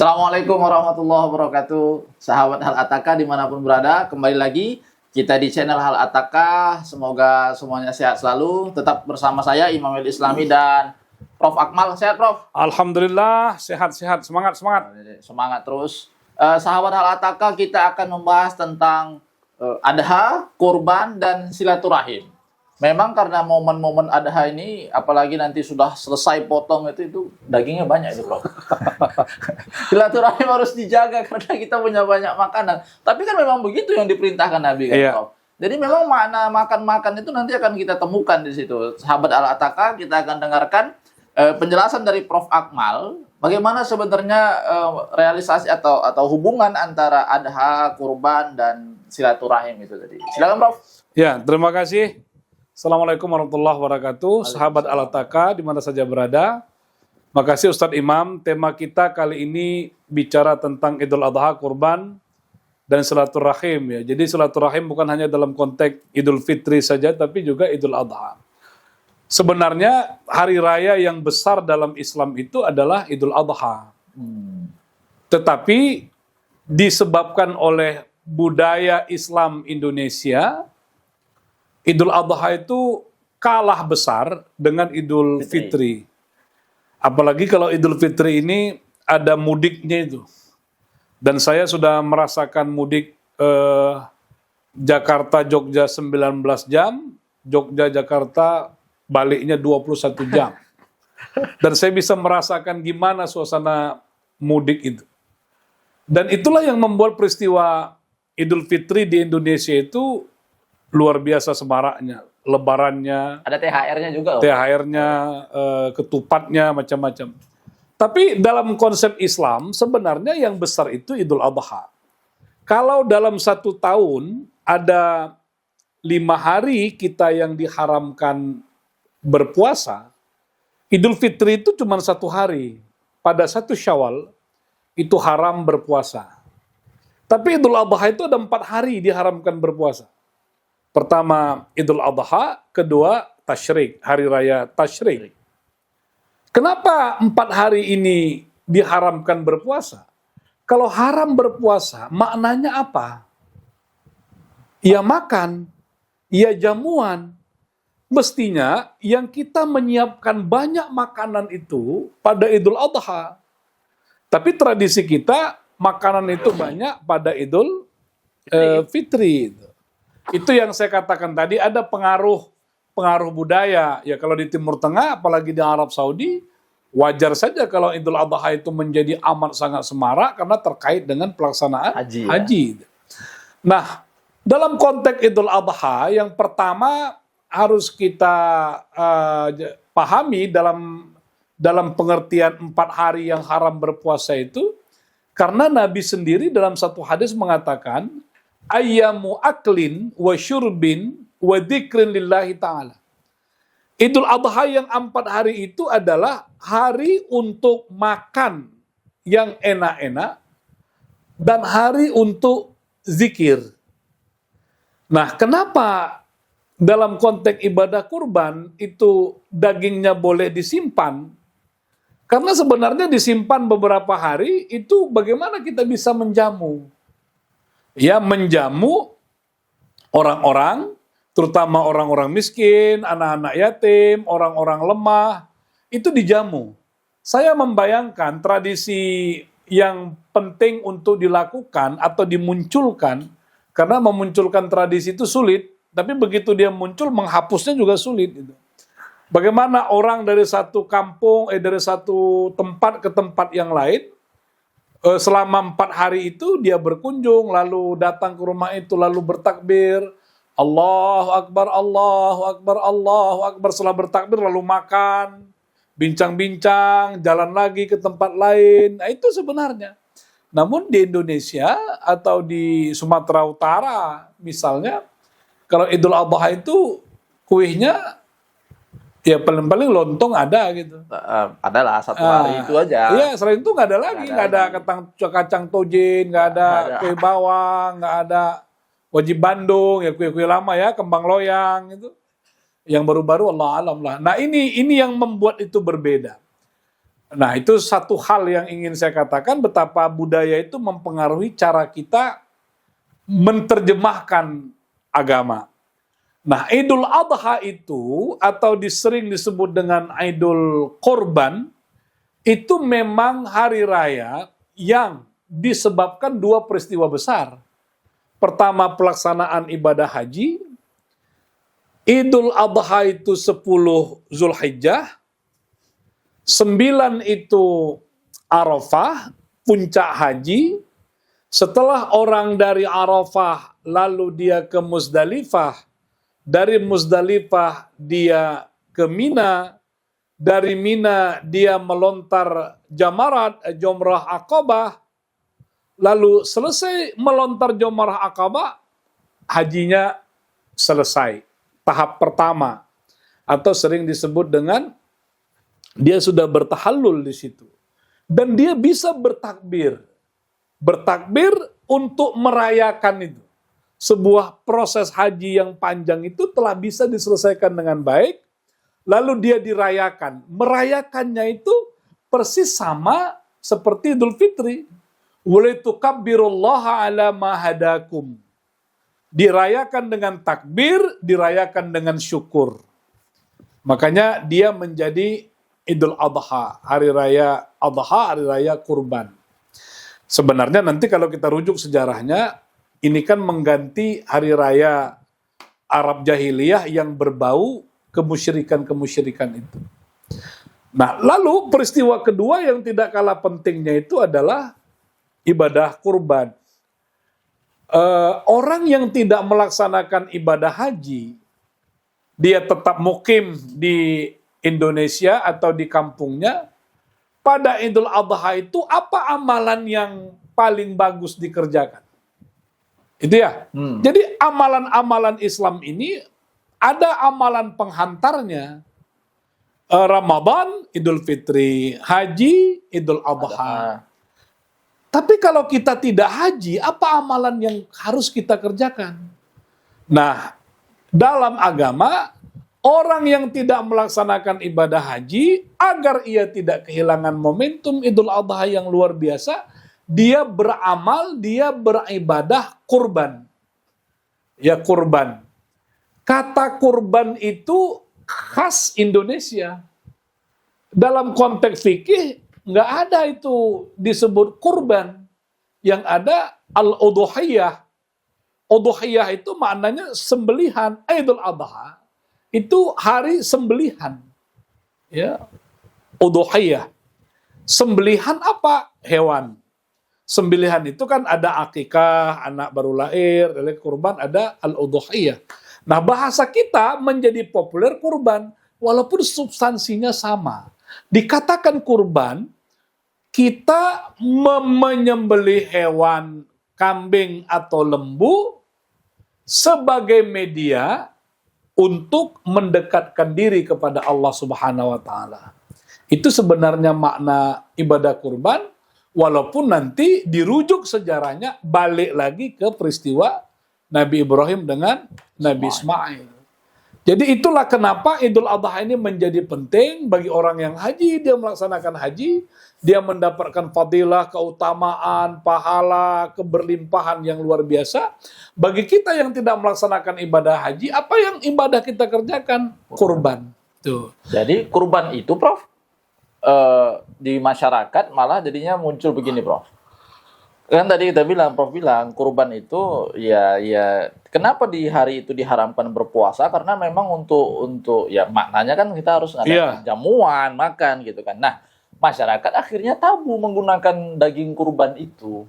Assalamualaikum warahmatullahi wabarakatuh. Sahabat Hal Ataka dimanapun berada, kembali lagi kita di channel Hal Ataka. Semoga semuanya sehat selalu. Tetap bersama saya Imamil Islami dan Prof. Akmal. Sehat, Prof? Alhamdulillah, sehat-sehat. Semangat. Semangat terus. Sahabat Hal Ataka, kita akan membahas tentang Adha, kurban, dan silaturahim. Memang karena momen-momen Adha ini, apalagi nanti sudah selesai potong itu dagingnya banyak itu, Prof. Silaturahim harus dijaga karena kita punya banyak makanan. Tapi kan memang begitu yang diperintahkan Nabi kan, Iya. Prof. Jadi memang makna makan-makan itu nanti akan kita temukan di situ. Sahabat Al-Ataka, kita akan dengarkan penjelasan dari Prof. Akmal. Bagaimana sebenarnya realisasi atau hubungan antara Adha, kurban, dan silaturahim itu tadi. Silakan, Prof. Ya, terima kasih. Assalamualaikum warahmatullahi wabarakatuh. Sahabat Al-Ataka di mana saja berada. Makasih Ustadz Imam. Tema kita kali ini bicara tentang Idul Adha, kurban, dan silaturahim. Ya. Jadi silaturahim bukan hanya dalam konteks Idul Fitri saja, tapi juga Idul Adha. Sebenarnya hari raya yang besar dalam Islam itu adalah Idul Adha. Tetapi disebabkan oleh budaya Islam Indonesia, Idul Adha itu kalah besar dengan Idul Fitri. Apalagi kalau Idul Fitri ini ada mudiknya itu. Dan saya sudah merasakan mudik Jakarta-Jogja 19 jam, Jogja-Jakarta baliknya 21 jam. Dan saya bisa merasakan gimana suasana mudik itu. Dan itulah yang membuat peristiwa Idul Fitri di Indonesia itu luar biasa semaraknya. Lebarannya, Ada THR-nya juga, loh. THR-nya, ketupatnya, macam-macam. Tapi dalam konsep Islam, sebenarnya yang besar itu Idul Adha. Kalau dalam satu tahun ada 5 hari kita yang diharamkan berpuasa, Idul Fitri itu cuma 1 hari. Pada 1 Syawal, itu haram berpuasa. Tapi Idul Adha itu ada 4 hari diharamkan berpuasa. Pertama Idul Adha, kedua Tasyrik, hari raya Tasyrik. Kenapa 4 hari ini diharamkan berpuasa? Kalau haram berpuasa, maknanya apa? Ya makan, ya jamuan. Mestinya yang kita menyiapkan banyak makanan itu pada Idul Adha. Tapi tradisi kita, makanan itu banyak pada Idul Fitri. Itu yang saya katakan tadi, ada pengaruh budaya. Ya kalau di Timur Tengah, apalagi di Arab Saudi, wajar saja kalau Idul Adha itu menjadi amat sangat semarak karena terkait dengan pelaksanaan haji. Nah, dalam konteks Idul Adha, yang pertama harus kita pahami dalam pengertian 4 hari yang haram berpuasa itu, karena Nabi sendiri dalam satu hadis mengatakan, ayyamu aklin wa syurbin wa dzikrin lillahi ta'ala. Idul Adha yang 4 hari itu adalah hari untuk makan yang enak-enak dan hari untuk zikir. Nah, kenapa dalam konteks ibadah kurban itu dagingnya boleh disimpan? Karena sebenarnya disimpan beberapa hari itu bagaimana kita bisa menjamu? Ya, menjamu orang-orang, terutama orang-orang miskin, anak-anak yatim, orang-orang lemah, itu dijamu. Saya membayangkan tradisi yang penting untuk dilakukan atau dimunculkan, karena memunculkan tradisi itu sulit, tapi begitu dia muncul, menghapusnya juga sulit. Bagaimana orang dari satu kampung, dari satu tempat ke tempat yang lain, selama 4 hari itu dia berkunjung, lalu datang ke rumah itu, lalu bertakbir, Allahu Akbar, Allahu Akbar, Allahu Akbar. Setelah bertakbir lalu makan, bincang-bincang, jalan lagi ke tempat lain. Nah, itu sebenarnya. Namun di Indonesia atau di Sumatera Utara misalnya, kalau Idul Adha itu kuihnya ya paling-paling lontong ada gitu. Adalah 1 hari itu aja. Iya, selain itu nggak ada lagi. Nggak ada kacang tojin, nggak ada kue bawang, nggak ada wajib Bandung, ya kue-kue lama ya, kembang loyang itu. Yang baru-baru Allah alam lah. Nah ini yang membuat itu berbeda. Nah, itu satu hal yang ingin saya katakan, betapa budaya itu mempengaruhi cara kita menerjemahkan agama. Nah, Idul Adha itu, atau sering disebut dengan Idul Korban, itu memang hari raya yang disebabkan dua peristiwa besar. Pertama, pelaksanaan ibadah haji. Idul Adha itu 10 Zulhijjah. 9 itu Arafah, puncak haji. Setelah orang dari Arafah lalu dia ke Muzdalifah, dari Muzdalifah dia ke Mina, dari Mina dia melontar jamarat, Jomrah Aqabah, lalu selesai melontar Jomrah Aqabah, hajinya selesai. Tahap pertama, atau sering disebut dengan dia sudah bertahallul di situ. Dan dia bisa bertakbir. Bertakbir untuk merayakan itu. Sebuah proses haji yang panjang itu telah bisa diselesaikan dengan baik. Lalu dia dirayakan. Merayakannya itu persis sama seperti Idul Fitri. Walitukabbirullaha ala ma hadakum. Dirayakan dengan takbir, dirayakan dengan syukur. Makanya dia menjadi Idul Adha, hari raya Adha, hari raya kurban. Sebenarnya nanti kalau kita rujuk sejarahnya, ini kan mengganti hari raya Arab Jahiliyah yang berbau kemusyrikan-kemusyrikan itu. Nah, lalu peristiwa kedua yang tidak kalah pentingnya itu adalah ibadah kurban. Orang yang tidak melaksanakan ibadah haji, dia tetap mukim di Indonesia atau di kampungnya, pada Idul Adha itu apa amalan yang paling bagus dikerjakan? Itu ya. Jadi amalan-amalan Islam ini ada amalan penghantarnya. Ramadan, Idul Fitri, Haji, Idul Adha. Tapi kalau kita tidak haji, apa amalan yang harus kita kerjakan? Nah, dalam agama, orang yang tidak melaksanakan ibadah haji, agar ia tidak kehilangan momentum Idul Adha yang luar biasa, dia beramal, dia beribadah kurban. Ya, kurban. Kata kurban itu khas Indonesia. Dalam konteks fikih, nggak ada itu disebut kurban. Yang ada al-udhuhiyah. Udhuhiyah itu maknanya sembelihan. Idul Adha itu hari sembelihan. Ya. Udhuhiyah. Sembelihan apa? Hewan. Sembelihan itu kan ada akikah, anak baru lahir, kurban, ada al-udhuhiyah. Nah, bahasa kita menjadi populer kurban, walaupun substansinya sama. Dikatakan kurban, kita menyembelih hewan, kambing atau lembu, sebagai media untuk mendekatkan diri kepada Allah Subhanahu wa Ta'ala. Itu sebenarnya makna ibadah kurban, walaupun nanti dirujuk sejarahnya balik lagi ke peristiwa Nabi Ibrahim dengan Nabi Ismail. Jadi itulah kenapa Idul Adha ini menjadi penting bagi orang yang haji. Dia melaksanakan haji, dia mendapatkan fadilah, keutamaan, pahala, keberlimpahan yang luar biasa. Bagi kita yang tidak melaksanakan ibadah haji, apa yang ibadah kita kerjakan? Kurban. Tuh. Jadi kurban itu, Prof, di masyarakat malah jadinya muncul begini, Prof. Kan tadi kita bilang, Prof bilang, kurban itu ya kenapa di hari itu diharamkan berpuasa? Karena memang untuk ya maknanya kan kita harus ada jamuan, makan gitu kan. Nah, masyarakat akhirnya tabu menggunakan daging kurban itu.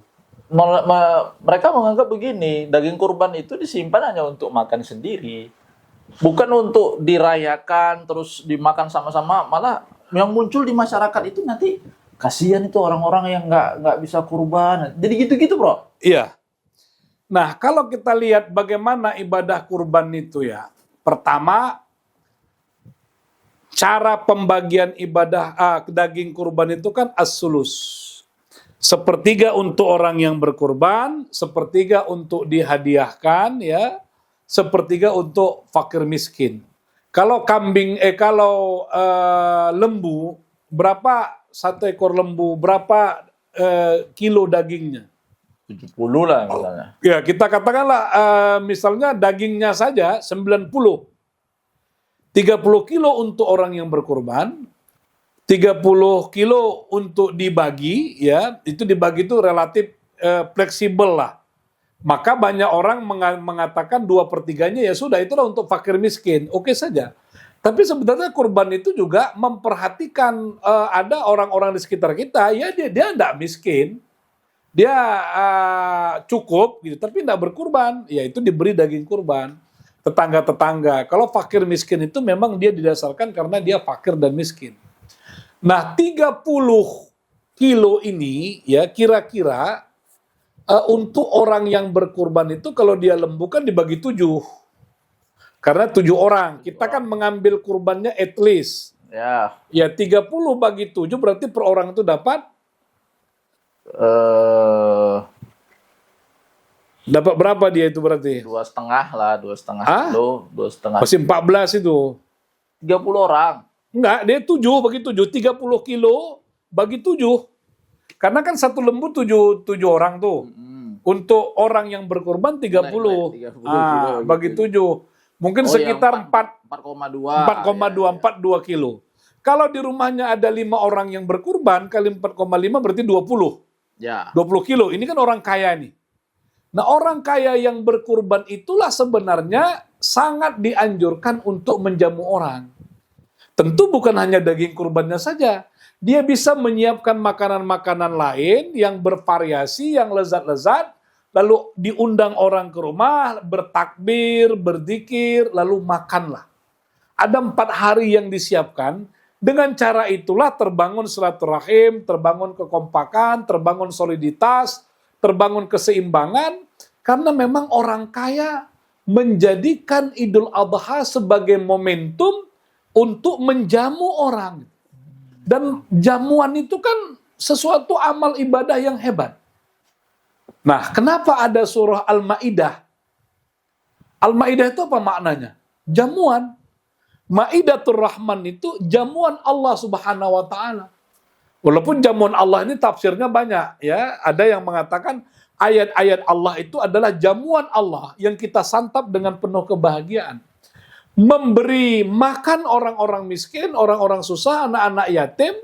Mereka menganggap begini, daging kurban itu disimpan hanya untuk makan sendiri. Bukan untuk dirayakan, terus dimakan sama-sama. Malah yang muncul di masyarakat itu nanti kasihan itu orang-orang yang nggak bisa kurban. Jadi gitu-gitu, Bro. Iya. Nah, kalau kita lihat bagaimana ibadah kurban itu ya. Pertama, cara pembagian ibadah daging kurban itu kan as-sulus. Sepertiga untuk orang yang berkurban, sepertiga untuk dihadiahkan, ya, sepertiga untuk fakir miskin. Kalau lembu, berapa satu ekor lembu, berapa kilo dagingnya? 70 lah misalnya. Ya, kita katakanlah misalnya dagingnya saja 90. 30 kilo untuk orang yang berkurban, 30 kilo untuk dibagi, ya, itu dibagi itu relatif fleksibel lah. Maka banyak orang mengatakan 2/3-nya ya sudah, itulah untuk fakir miskin, oke saja. Tapi sebenarnya kurban itu juga memperhatikan ada orang-orang di sekitar kita, ya dia tidak miskin, dia cukup gitu, tapi tidak berkurban, ya itu diberi daging kurban. Tetangga-tetangga, kalau fakir miskin itu memang dia didasarkan karena dia fakir dan miskin. Nah 30 kilo ini ya kira-kira untuk orang yang berkurban itu kalau dia lembu kan dibagi 7. Karena 7 orang, kita kan mengambil kurbannya at least. Ya. Ya 30 bagi 7 berarti per orang itu dapat dapat berapa dia itu berarti? 2,5 lah, 2,5 Hah? kilo, 2,5. Masih 14 itu. 30 orang. Enggak, dia 7 bagi 7, 30 kilo bagi 7. Karena kan satu lembu 7 orang tuh. Untuk orang yang berkurban 30. 30 Ah, kilo bagi gitu. 7. Mungkin sekitar 4,2 kilo. Kalau di rumahnya ada 5 orang yang berkurban, kali 4,5 berarti 20. Ya. 20 kilo. Ini kan orang kaya nih. Nah, orang kaya yang berkurban itulah sebenarnya sangat dianjurkan untuk menjamu orang. Tentu bukan hanya daging kurbannya saja. Dia bisa menyiapkan makanan-makanan lain yang bervariasi, yang lezat-lezat, lalu diundang orang ke rumah, bertakbir, berzikir, lalu makanlah. Ada 4 hari yang disiapkan. Dengan cara itulah terbangun silaturahim, terbangun kekompakan, terbangun soliditas, terbangun keseimbangan, karena memang orang kaya menjadikan Idul Adha sebagai momentum untuk menjamu orang. Dan jamuan itu kan sesuatu amal ibadah yang hebat. Nah, kenapa ada surah Al-Maidah? Al-Maidah itu apa maknanya? Jamuan. Maidatur Rahman itu jamuan Allah Subhanahu wa taala. Walaupun jamuan Allah ini tafsirnya banyak, ya. Ada yang mengatakan ayat-ayat Allah itu adalah jamuan Allah yang kita santap dengan penuh kebahagiaan. Memberi makan orang-orang miskin, orang-orang susah, anak-anak yatim,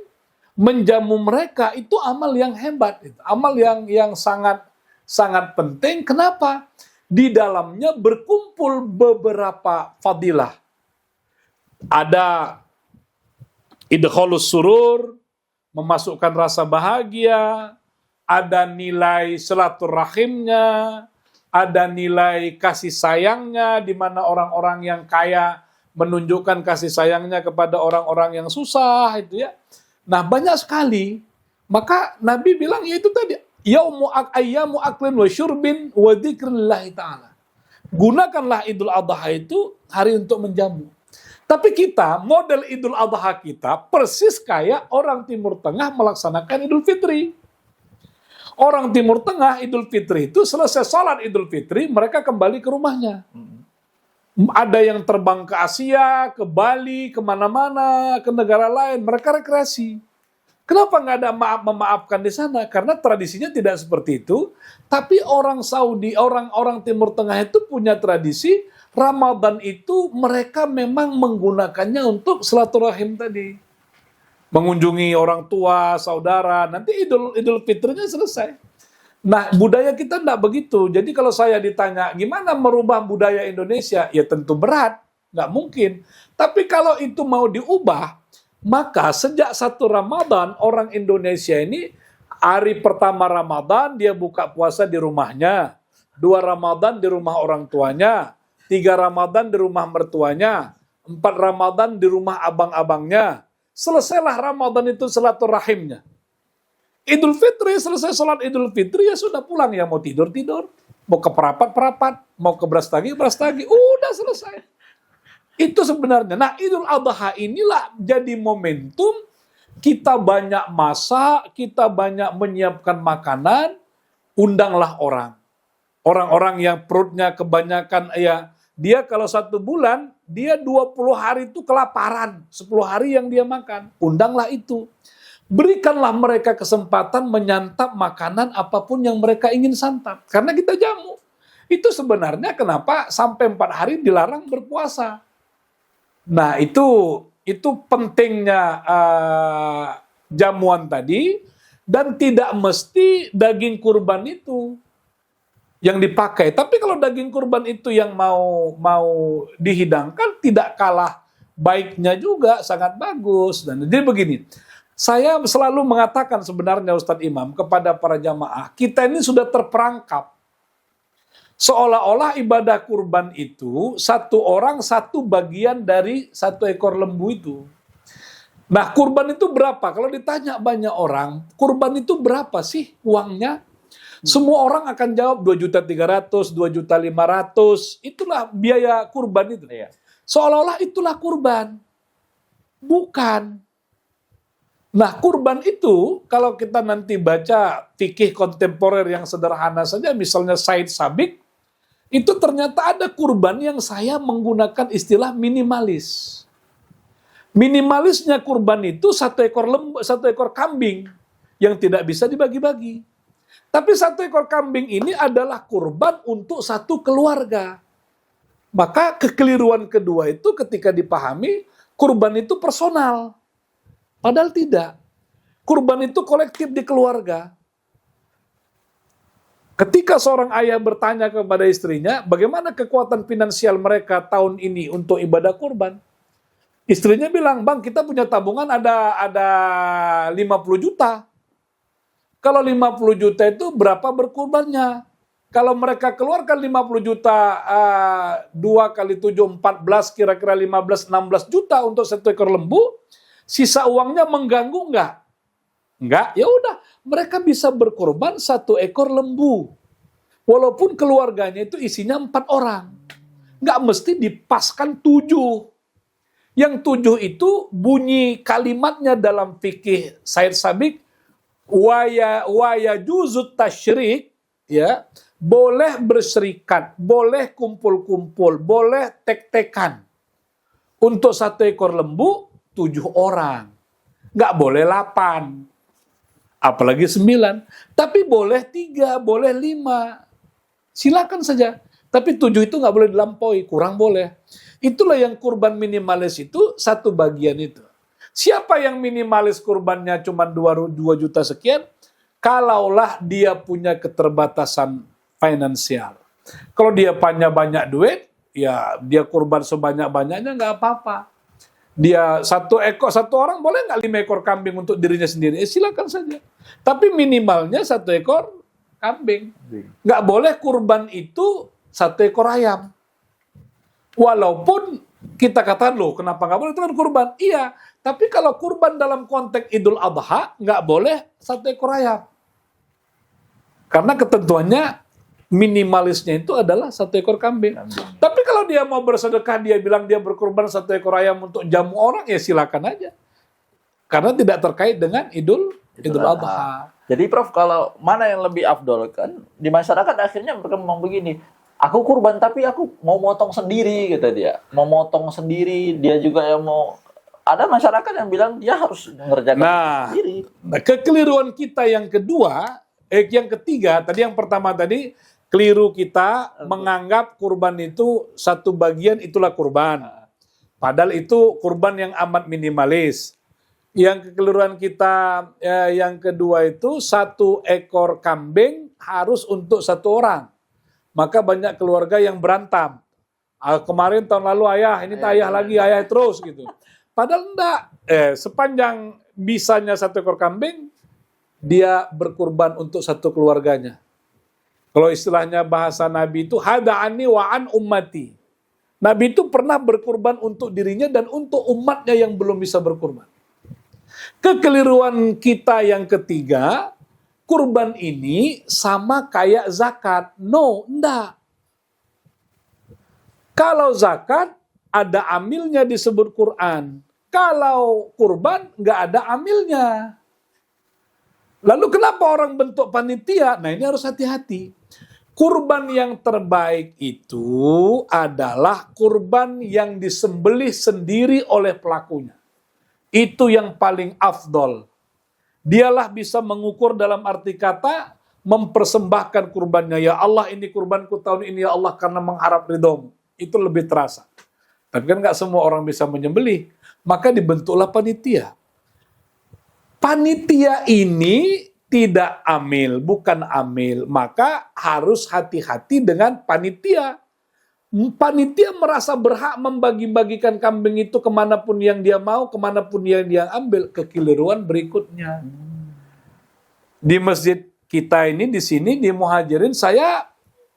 menjamu mereka itu amal yang hebat, amal yang sangat sangat penting. Kenapa? Di dalamnya berkumpul beberapa fadilah. Ada idkhalus surur, memasukkan rasa bahagia, ada nilai silaturahimnya, ada nilai kasih sayangnya, di mana orang-orang yang kaya menunjukkan kasih sayangnya kepada orang-orang yang susah, itu ya. Nah, banyak sekali. Maka Nabi bilang, ya itu tadi, ayyamu aklin wa syurbin wa dzikrillahi ta'ala. Gunakanlah Idul Adha itu hari untuk menjamu. Tapi kita, model Idul Adha kita persis kayak orang Timur Tengah melaksanakan Idul Fitri. Orang Timur Tengah Idul Fitri itu selesai sholat Idul Fitri, mereka kembali ke rumahnya. Ada yang terbang ke Asia, ke Bali, kemana-mana, ke negara lain, mereka rekreasi. Kenapa nggak ada memaafkan di sana? Karena tradisinya tidak seperti itu. Tapi orang Saudi, orang-orang Timur Tengah itu punya tradisi, Ramadan itu mereka memang menggunakannya untuk silaturahim tadi. Mengunjungi orang tua, saudara, nanti Idul Fitrinya selesai. Nah, budaya kita tidak begitu. Jadi kalau saya ditanya, gimana merubah budaya Indonesia? Ya tentu berat, nggak mungkin. Tapi kalau itu mau diubah, maka sejak 1 Ramadan, orang Indonesia ini, hari pertama Ramadan, dia buka puasa di rumahnya. 2 Ramadan di rumah orang tuanya. 3 Ramadan di rumah mertuanya. 4 Ramadan di rumah abang-abangnya. Selesailah Ramadan itu silaturahimnya. Idul Fitri, selesai sholat Idul Fitri, ya sudah pulang. Ya mau tidur-tidur, mau ke perapat-perapat, mau ke Brastagi, udah selesai. Itu sebenarnya. Nah, Idul Adha inilah jadi momentum kita banyak masak, kita banyak menyiapkan makanan, undanglah orang. Orang-orang yang perutnya kebanyakan, ya dia kalau 1 bulan, dia 20 hari itu kelaparan. 10 hari yang dia makan. Undanglah itu. berikanlah mereka kesempatan menyantap makanan apapun yang mereka ingin santap. Karena kita jamu. Itu sebenarnya kenapa sampai 4 hari dilarang berpuasa. Nah, itu pentingnya jamuan tadi, dan tidak mesti daging kurban itu yang dipakai. Tapi kalau daging kurban itu yang mau dihidangkan, tidak kalah baiknya juga, sangat bagus. Dan jadi begini, saya selalu mengatakan sebenarnya Ustadz Imam kepada para jamaah, kita ini sudah terperangkap. Seolah-olah ibadah kurban itu satu orang satu bagian dari satu ekor lembu itu. Nah, kurban itu berapa? Kalau ditanya banyak orang, kurban itu berapa sih uangnya? Semua orang akan jawab 2.300.000, 2.500.000. Itulah biaya kurban itu. Seolah-olah itulah kurban. Bukan. Nah, kurban itu kalau kita nanti baca fikih kontemporer yang sederhana saja, misalnya Said Sabiq, itu ternyata ada kurban yang saya menggunakan istilah minimalis. Minimalisnya kurban itu satu ekor kambing yang tidak bisa dibagi-bagi. Tapi satu ekor kambing ini adalah kurban untuk satu keluarga. Maka kekeliruan kedua itu ketika dipahami, kurban itu personal. Padahal tidak. Kurban itu kolektif di keluarga. Ketika seorang ayah bertanya kepada istrinya, bagaimana kekuatan finansial mereka tahun ini untuk ibadah kurban? Istrinya bilang, bang, kita punya tabungan ada 50 juta. Kalau 50 juta itu berapa berkurbannya? Kalau mereka keluarkan 50 juta, 2 kali 7, 14, kira-kira 15, 16 juta untuk satu ekor lembu, sisa uangnya mengganggu enggak? Enggak, ya udah, mereka bisa berkorban satu ekor lembu. Walaupun keluarganya itu isinya 4 orang. Enggak mesti dipaskan 7. Yang 7 itu bunyi kalimatnya dalam fikih Said Sabiq, waya juzut tasyrik, ya, boleh berserikat, boleh kumpul-kumpul, boleh tek-tekan. Untuk satu ekor lembu 7 orang. Nggak boleh 8. Apalagi 9. Tapi boleh 3, boleh 5. Silakan saja. Tapi 7 itu nggak boleh dilampaui, kurang boleh. Itulah yang kurban minimalis itu satu bagian itu. Siapa yang minimalis kurbannya cuma 2 juta sekian? Kalaulah dia punya keterbatasan finansial. Kalau dia punya banyak duit, ya dia kurban sebanyak-banyaknya nggak apa-apa. Dia satu orang boleh nggak 5 ekor kambing untuk dirinya sendiri? Silakan saja. Tapi minimalnya 1 ekor kambing. Nggak boleh kurban itu 1 ekor ayam. Walaupun kita katakan, loh kenapa nggak boleh itu kan kurban? Iya, tapi kalau kurban dalam konteks Idul Adha, nggak boleh 1 ekor ayam. Karena ketentuannya minimalisnya itu adalah 1 ekor kambing. Tapi kalau dia mau bersedekah, dia bilang dia berkurban 1 ekor ayam untuk jamu orang, ya silakan aja. Karena tidak terkait dengan Idul Adha. Jadi Prof, kalau mana yang lebih afdol, kan di masyarakat akhirnya berkembang begini. Aku kurban tapi aku mau motong sendiri, kata dia. Mau motong sendiri, dia juga yang mau. Ada masyarakat yang bilang dia harus mengerjakan sendiri. Nah, kekeliruan kita yang ketiga, tadi yang pertama tadi, keliru kita menganggap kurban itu satu bagian itulah kurban. Padahal itu kurban yang amat minimalis. Yang kekeliruan kita yang kedua itu 1 ekor kambing harus untuk 1 orang. Maka banyak keluarga yang berantem. Kemarin tahun lalu ayah, ini ayah lagi, ayah terus gitu. Padahal enggak. Sepanjang bisanya 1 ekor kambing, dia berkurban untuk 1 keluarganya. Kalau istilahnya bahasa Nabi itu, hada'ani wa'an ummati. Nabi itu pernah berkurban untuk dirinya dan untuk umatnya yang belum bisa berkurban. Kekeliruan kita yang ketiga, kurban ini sama kayak zakat. No, enggak. Kalau zakat, ada amilnya disebut Quran. Kalau kurban, enggak ada amilnya. Lalu kenapa orang bentuk panitia? Nah, ini harus hati-hati. Kurban yang terbaik itu adalah kurban yang disembelih sendiri oleh pelakunya. Itu yang paling afdol. Dialah bisa mengukur dalam arti kata mempersembahkan kurbannya. Ya Allah, ini kurbanku tahun ini ya Allah karena mengharap ridhomu. Itu lebih terasa. Tapi kan nggak semua orang bisa menyembelih. Maka dibentuklah panitia. Panitia ini tidak amil, bukan amil. Maka harus hati-hati dengan panitia. Panitia merasa berhak membagi-bagikan kambing itu kemanapun yang dia mau, kemanapun yang dia ambil. Kekeliruan berikutnya. Di masjid kita ini, di sini, di Muhajirin, saya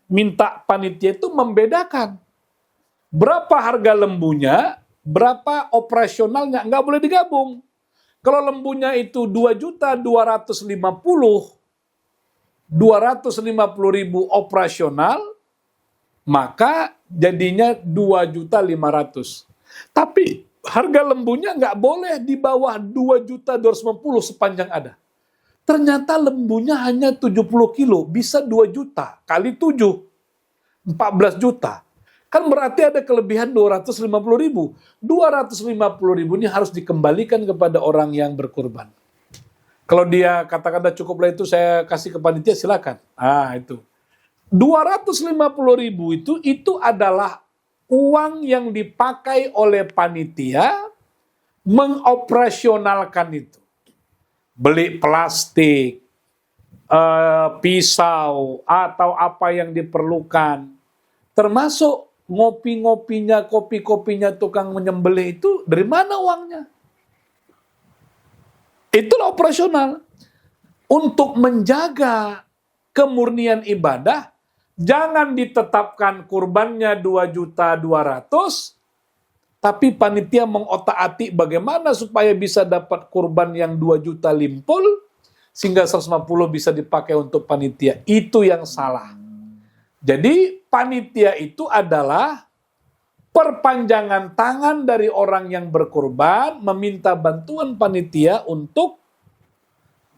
minta panitia itu membedakan. Berapa harga lembunya, berapa operasionalnya, nggak boleh digabung. Kalau lembunya itu 2.250.000 operasional, maka jadinya 2.500.000. Tapi harga lembunya nggak boleh di bawah 2.250.000 sepanjang ada. Ternyata lembunya hanya 70 kilo, bisa 2 juta kali 7, 14 juta. Kan berarti ada kelebihan 250.000. 250.000 ini harus dikembalikan kepada orang yang berkurban. Kalau dia kata-kata cukuplah itu saya kasih ke panitia, silakan. Itu. 250.000 itu adalah uang yang dipakai oleh panitia mengoperasionalkan itu. Beli plastik, pisau, atau apa yang diperlukan. Termasuk ngopi-ngopinya, kopi-kopinya tukang menyembelih itu, dari mana uangnya? Itulah operasional. Untuk menjaga kemurnian ibadah, jangan ditetapkan kurbannya 2.200.000, tapi panitia mengotak-atik bagaimana supaya bisa dapat kurban yang 2 juta limpul, sehingga 150 bisa dipakai untuk panitia. Itu yang salah. Jadi panitia itu adalah perpanjangan tangan dari orang yang berkurban, meminta bantuan panitia untuk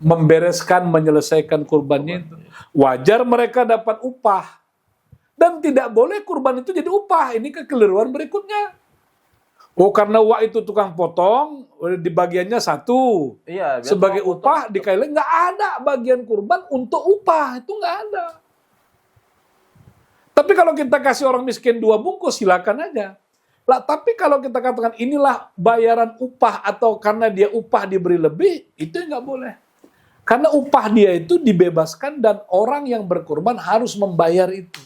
membereskan, menyelesaikan kurbannya itu. Wajar mereka dapat upah. Dan tidak boleh kurban itu jadi upah. Ini kekeliruan berikutnya. Oh, karena wak itu tukang potong, di bagiannya 1. Iya, sebagai upah dikailin, nggak ada bagian kurban untuk upah. Itu nggak ada. Tapi kalau kita kasih orang miskin 2 bungkus, silakan aja. Lah, tapi kalau kita katakan inilah bayaran upah atau karena dia upah diberi lebih, itu nggak boleh. Karena upah dia itu dibebaskan dan orang yang berkurban harus membayar itu.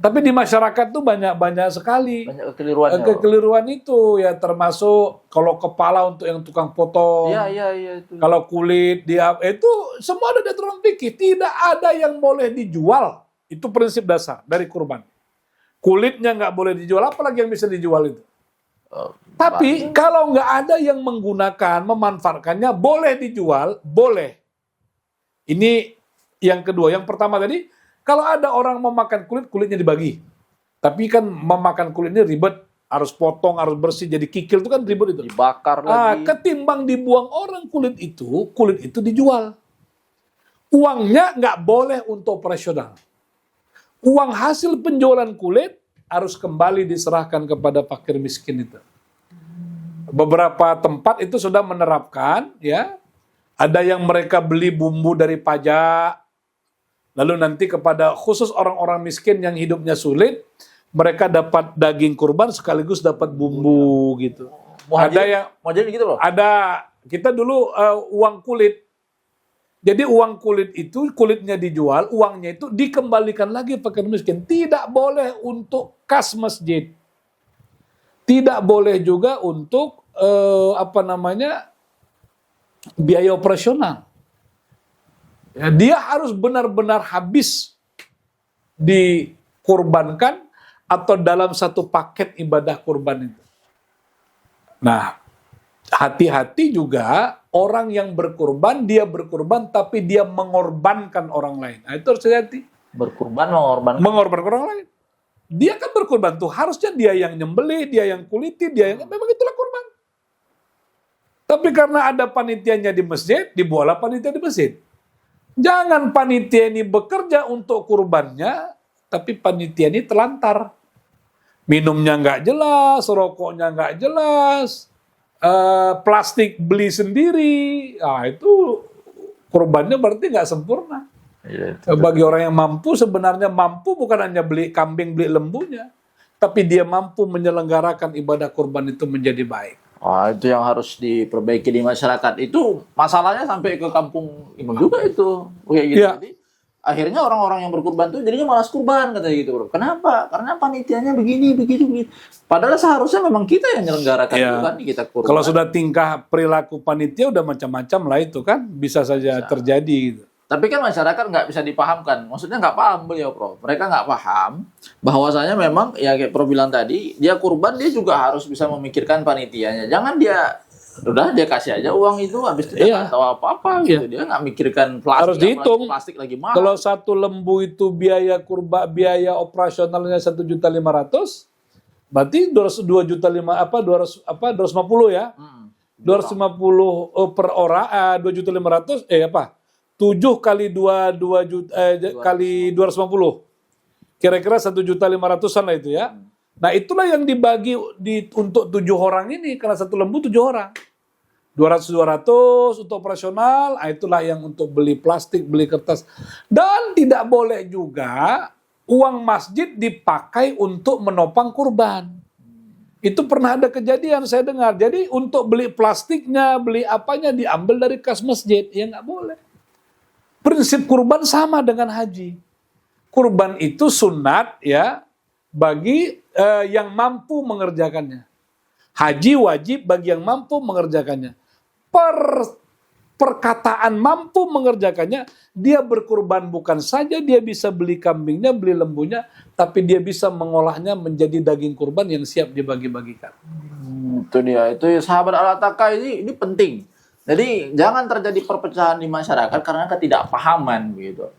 Tapi di masyarakat tuh banyak sekali banyak kekeliruannya. Kekeliruan itu ya, termasuk kalau kepala untuk yang tukang potong. Iya itu. Kalau kulit dia itu semua ada di aturan fikih. Tidak ada yang boleh dijual. Itu prinsip dasar dari kurban. Kulitnya nggak boleh dijual, apalagi yang bisa dijual itu. Tapi kalau nggak ada yang menggunakan, memanfaatkannya, boleh dijual, boleh. Ini yang kedua. Yang pertama tadi, kalau ada orang memakan kulit, kulitnya dibagi. Tapi kan memakan kulit ini ribet, harus potong, harus bersih, jadi kikil itu kan ribet itu. Dibakar lagi. Ketimbang dibuang orang kulit itu dijual. Uangnya nggak boleh untuk operasional. Uang hasil penjualan kulit harus kembali diserahkan kepada fakir miskin itu. Beberapa tempat itu sudah menerapkan, ya. Ada yang mereka beli bumbu dari pajak, lalu nanti kepada khusus orang-orang miskin yang hidupnya sulit, mereka dapat daging kurban sekaligus dapat bumbu gitu. Ada yang Muhajirin gitu loh. Ada, kita dulu uang kulit. Jadi uang kulit itu, kulitnya dijual, uangnya itu dikembalikan lagi fakir miskin. Tidak boleh untuk kas masjid. Tidak boleh juga untuk biaya operasional. Ya, dia harus benar-benar habis dikurbankan atau dalam satu paket ibadah kurban itu. Nah, hati-hati juga orang yang berkurban, dia berkurban tapi dia mengorbankan orang lain. Nah, itu harus hati-hati. Berkurban Mengorbankan orang lain. Dia kan berkurban tuh, harusnya dia yang nyembelih, dia yang kuliti, dia yang memang itulah kurban. Tapi karena ada panitianya di masjid, dibawalah panitia di masjid. Jangan panitia ini bekerja untuk kurbannya, tapi panitia ini telantar. Minumnya nggak jelas, rokoknya nggak jelas, plastik beli sendiri. Itu kurbannya berarti nggak sempurna. Iya, Bagi orang yang mampu, sebenarnya mampu bukan hanya beli kambing, beli lembunya, tapi dia mampu menyelenggarakan ibadah kurban itu menjadi baik. wah, itu yang harus diperbaiki di masyarakat. Itu masalahnya sampai ke kampung imam juga itu. Kayak gitu. Iya. Jadi akhirnya orang-orang yang berkurban tuh jadinya malas kurban katanya gitu, Bro. Kenapa? Karena panitianya begini, begitu, begitu. Padahal seharusnya memang kita yang menyelenggarakan Iya. itu kan, kita kurban. Kalau sudah tingkah perilaku panitia udah macam-macam lah itu kan, bisa saja terjadi gitu. Tapi kan masyarakat nggak bisa dipahamkan. Maksudnya nggak paham beliau, Prof. Mereka nggak paham bahwasanya memang ya kayak Prof bilang tadi, dia kurban dia juga harus bisa memikirkan panitianya. Jangan dia udah dia kasih aja uang itu, habis itu dia Iya. nggak tahu apa-apa gitu. Dia nggak mikirkan plastik. Harus dihitung. Plastik lagi mahal. Kalau satu lembu itu biaya biaya operasionalnya 1.500.000, berarti 250 ya. 250 per orang, 2.500.000 7 kali 2 juta kali 250. Kira-kira 1.500.000-an lah itu ya. Nah, itulah yang dibagi untuk 7 orang ini, karena satu lembu 7 orang. 200 untuk operasional, itulah yang untuk beli plastik, beli kertas. Dan tidak boleh juga uang masjid dipakai untuk menopang kurban. Itu pernah ada kejadian saya dengar. Jadi untuk beli plastiknya, beli apanya diambil dari kas masjid. Ya nggak boleh. Prinsip kurban sama dengan haji. Kurban itu sunat ya bagi yang mampu mengerjakannya. Haji wajib bagi yang mampu mengerjakannya. Perkataan mampu mengerjakannya, dia berkurban bukan saja dia bisa beli kambingnya, beli lembunya, tapi dia bisa mengolahnya menjadi daging kurban yang siap dibagi-bagikan. Itu dia. Itu sahabat Al-Ataka ini penting. Jadi jangan terjadi perpecahan di masyarakat karena ketidakpahaman begitu.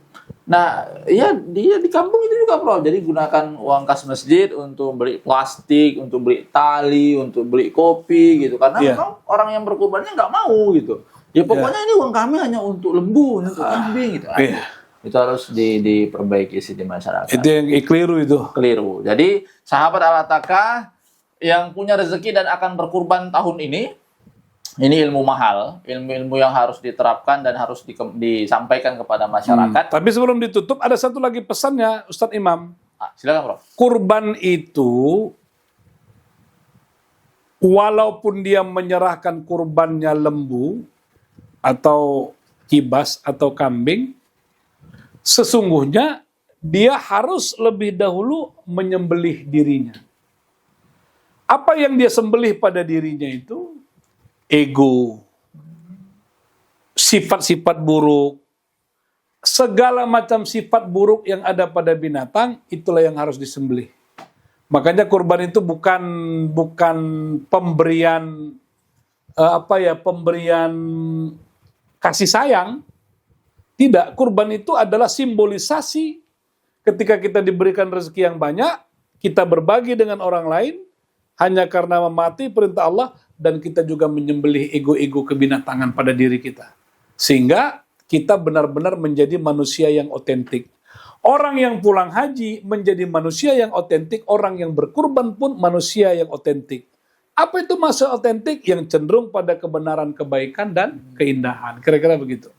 Nah, ya dia di kampung itu juga, Bro. Jadi gunakan uang kas masjid untuk beli plastik, untuk beli tali, untuk beli kopi gitu. Karena memang orang yang berkurbannya nggak mau gitu. Ya pokoknya ini uang kami hanya untuk lembu, untuk kambing gitu. Itu harus diperbaiki sih di masyarakat. Itu yang keliru itu. Keliru. Jadi sahabat Al-Ataka yang punya rezeki dan akan berkurban tahun ini ilmu mahal, ilmu-ilmu yang harus diterapkan dan harus disampaikan kepada masyarakat. Tapi sebelum ditutup, ada satu lagi pesannya, Ustadz Imam. Silakan, Bro. Kurban itu, walaupun dia menyerahkan kurbannya lembu, atau kibas, atau kambing, sesungguhnya dia harus lebih dahulu menyembelih dirinya. Apa yang dia sembelih pada dirinya itu? Ego, sifat-sifat buruk, segala macam sifat buruk yang ada pada binatang, itulah yang harus disembelih. Makanya kurban itu bukan pemberian pemberian kasih sayang. Tidak, kurban itu adalah simbolisasi ketika kita diberikan rezeki yang banyak, kita berbagi dengan orang lain hanya karena memati perintah Allah, dan kita juga menyembelih ego-ego kebinatangan pada diri kita. Sehingga kita benar-benar menjadi manusia yang otentik. Orang yang pulang haji menjadi manusia yang otentik, orang yang berkurban pun manusia yang otentik. Apa itu manusia otentik? Yang cenderung pada kebenaran, kebaikan, dan keindahan. Kira-kira begitu.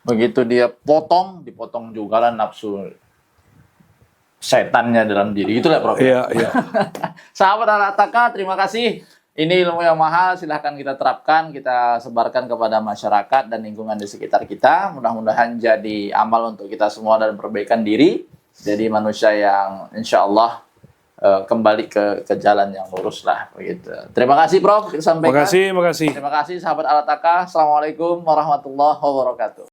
Begitu dia dipotong juga lah nafsu setannya dalam diri. Itulah, Prof. Iya. Sahabat Al-Ataka, terima kasih. Ini ilmu yang mahal, silahkan kita terapkan, kita sebarkan kepada masyarakat dan lingkungan di sekitar kita. Mudah-mudahan jadi amal untuk kita semua dan perbaikan diri. Jadi manusia yang insya Allah kembali ke jalan yang lurus lah. Begitu. Terima kasih, Prof. Kita sampaikan. Terima kasih. Terima kasih, sahabat Al-Ataka. Assalamualaikum warahmatullahi wabarakatuh.